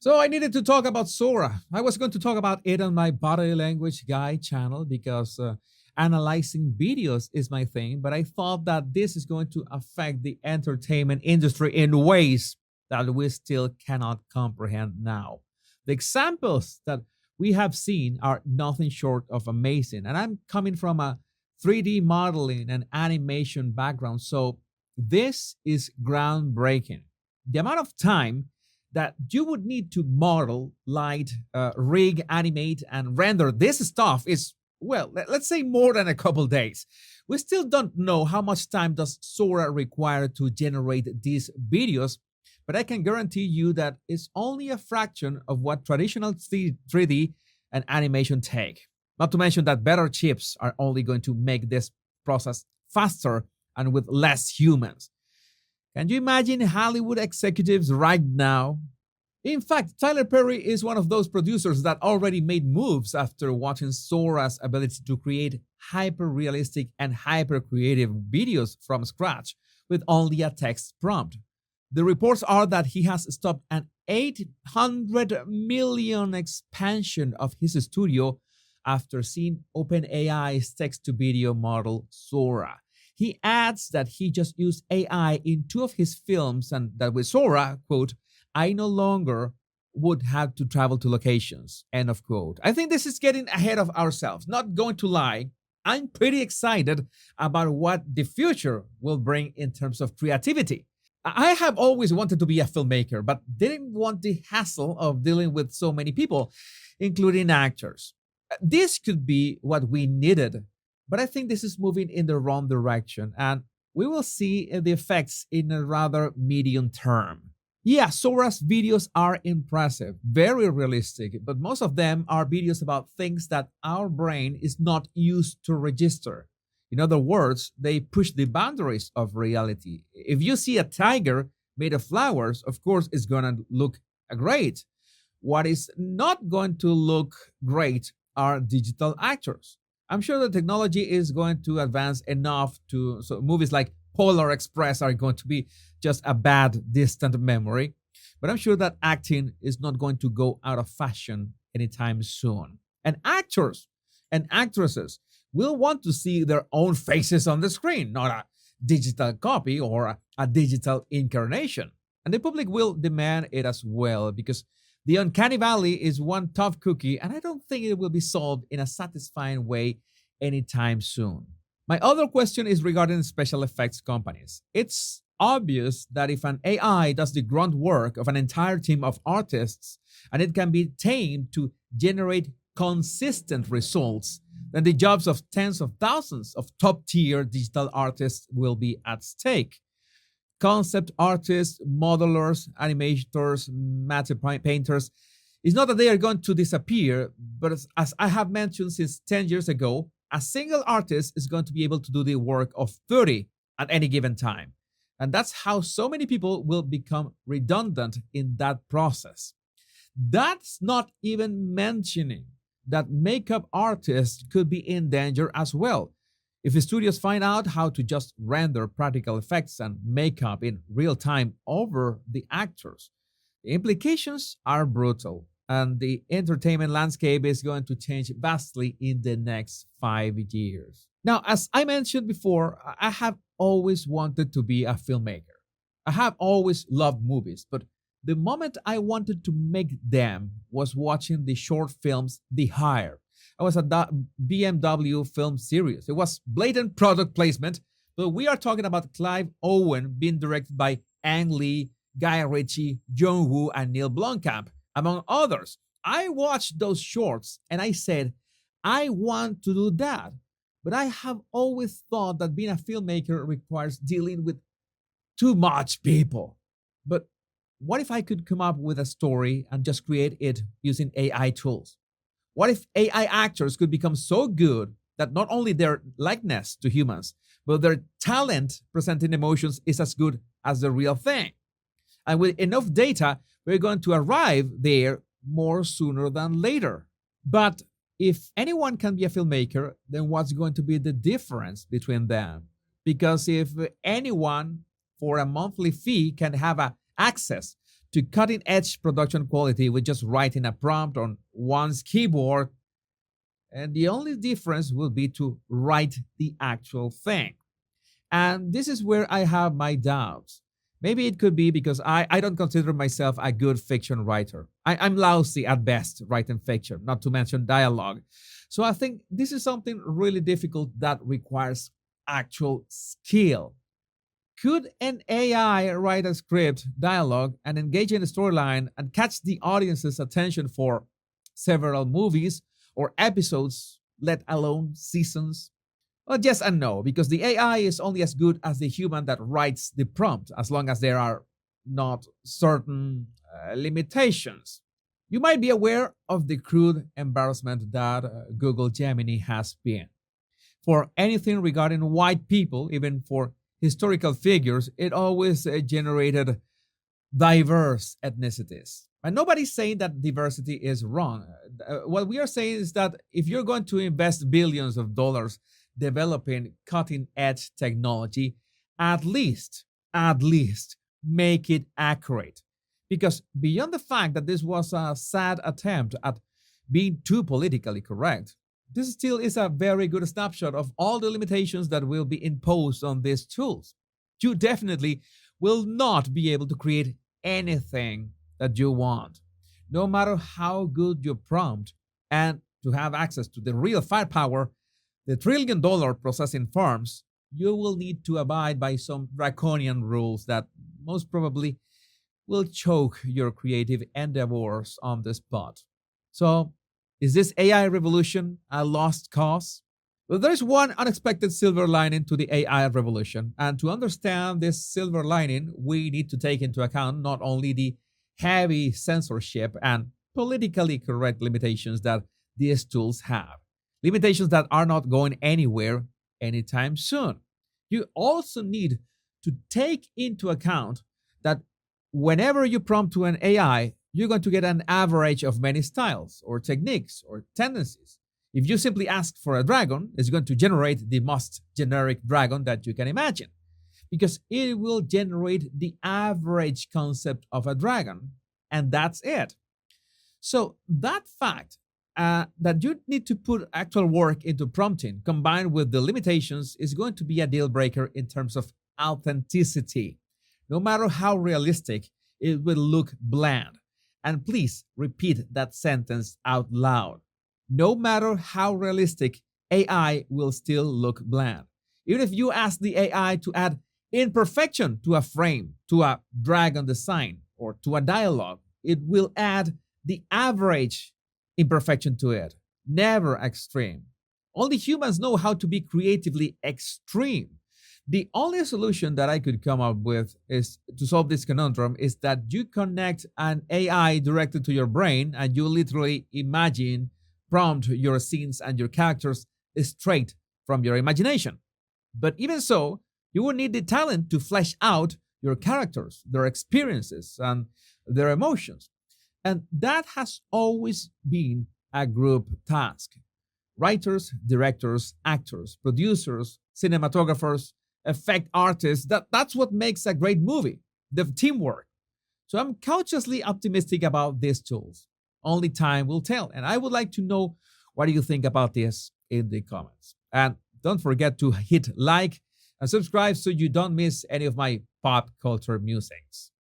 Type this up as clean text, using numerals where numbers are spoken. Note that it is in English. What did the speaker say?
So I needed to talk about Sora. I was going to talk about it on my Body Language Guy channel because analyzing videos is my thing, but I thought that this is going to affect the entertainment industry in ways that we still cannot comprehend now. The examples that we have seen are nothing short of amazing, and I'm coming from a 3D modeling and animation background, so this is groundbreaking. The amount of time that you would need to model, light, rig, animate, and render this stuff is, well, let's say more than a couple days. We still don't know how much time does Sora require to generate these videos, but I can guarantee you that it's only a fraction of what traditional 3D and animation take. Not to mention that better chips are only going to make this process faster and with less humans. Can you imagine Hollywood executives right now? In fact, Tyler Perry is one of those producers that already made moves after watching Sora's ability to create hyper realistic and hyper creative videos from scratch with only a text prompt. The reports are that he has stopped an 800 million expansion of his studio after seeing OpenAI's text to video model Sora. He adds that he just used AI in two of his films and that with Sora, quote, I no longer would have to travel to locations, end of quote. I think this is getting ahead of ourselves. Not going to lie, I'm pretty excited about what the future will bring in terms of creativity. I have always wanted to be a filmmaker, but didn't want the hassle of dealing with so many people, including actors. This could be what we needed, but I think this is moving in the wrong direction, and we will see the effects in a rather medium term. Yeah, Sora's videos are impressive, very realistic, but most of them are videos about things that our brain is not used to register. In other words, they push the boundaries of reality. If you see a tiger made of flowers, of course, it's going to look great. What is not going to look great are digital actors. I'm sure the technology is going to advance enough so movies like Polar Express are going to be just a bad distant memory, but I'm sure that acting is not going to go out of fashion anytime soon. And actors and actresses will want to see their own faces on the screen, not a digital copy or a digital incarnation. And the public will demand it as well because the uncanny valley is one tough cookie, and I don't think it will be solved in a satisfying way anytime soon. My other question is regarding special effects companies. It's obvious that if an AI does the grunt work of an entire team of artists and it can be tamed to generate consistent results, then the jobs of tens of thousands of top tier digital artists will be at stake. Concept artists, modelers, animators, matte painters, it's not that they are going to disappear, but as I have mentioned since 10 years ago, a single artist is going to be able to do the work of 30 at any given time. And that's how so many people will become redundant in that process. That's not even mentioning that makeup artists could be in danger as well. If the studios find out how to just render practical effects and makeup in real time over the actors, the implications are brutal, and the entertainment landscape is going to change vastly in the next 5 years. Now, as I mentioned before, I have always wanted to be a filmmaker. I have always loved movies, but the moment I wanted to make them was watching the short films The Hire. I was at the BMW film series. It was blatant product placement, but we are talking about Clive Owen being directed by Ang Lee, Guy Ritchie, John Woo, and Neil Blomkamp, among others. I watched those shorts and I said, I want to do that. But I have always thought that being a filmmaker requires dealing with too much people. But what if I could come up with a story and just create it using AI tools? What if AI actors could become so good that not only their likeness to humans, but their talent presenting emotions is as good as the real thing? And with enough data, we're going to arrive there more sooner than later. But if anyone can be a filmmaker, then what's going to be the difference between them? Because if anyone for a monthly fee can have access to cutting edge production quality with just writing a prompt on one's keyboard, and the only difference will be to write the actual thing. And this is where I have my doubts. Maybe it could be because I don't consider myself a good fiction writer. I'm lousy at best writing fiction, not to mention dialogue. So I think this is something really difficult that requires actual skill. Could an AI write a script, dialogue, and engage in a storyline and catch the audience's attention for several movies or episodes, let alone seasons? Well, yes and no, because the AI is only as good as the human that writes the prompt, as long as there are not certain limitations. You might be aware of the crude embarrassment that Google Gemini has been. For anything regarding white people, even for historical figures, it always generated diverse ethnicities. And nobody's saying that diversity is wrong. What we are saying is that if you're going to invest billions of dollars developing cutting edge technology, at least make it accurate. Because beyond the fact that this was a sad attempt at being too politically correct, this still is a very good snapshot of all the limitations that will be imposed on these tools. You definitely will not be able to create anything that you want, no matter how good your prompt. And to have access to the real firepower, the $1 trillion processing farms, you will need to abide by some draconian rules that most probably will choke your creative endeavors on the spot. So, is this AI revolution a lost cause? Well, there's one unexpected silver lining to the AI revolution. And to understand this silver lining, we need to take into account not only the heavy censorship and politically correct limitations that these tools have, limitations that are not going anywhere anytime soon. You also need to take into account that whenever you prompt to an AI, you're going to get an average of many styles or techniques or tendencies. If you simply ask for a dragon, it's going to generate the most generic dragon that you can imagine because it will generate the average concept of a dragon, and that's it. So, that fact that you need to put actual work into prompting combined with the limitations is going to be a deal breaker in terms of authenticity. No matter how realistic, it will look bland. And please repeat that sentence out loud. No matter how realistic, AI will still look bland. Even if you ask the AI to add imperfection to a frame, to a dragon design, or to a dialogue, it will add the average imperfection to it, never extreme. Only humans know how to be creatively extreme. The only solution that I could come up with is to solve this conundrum is that you connect an AI directly to your brain and you literally imagine, prompt your scenes and your characters straight from your imagination. But even so, you will need the talent to flesh out your characters, their experiences, and their emotions. And that has always been a group task. Writers, directors, actors, producers, cinematographers, effect artists, that's what makes a great movie, the teamwork. So I'm cautiously optimistic about these tools. Only time will tell. And I would like to know what do you think about this in the comments. And don't forget to hit like and subscribe so you don't miss any of my pop culture musings.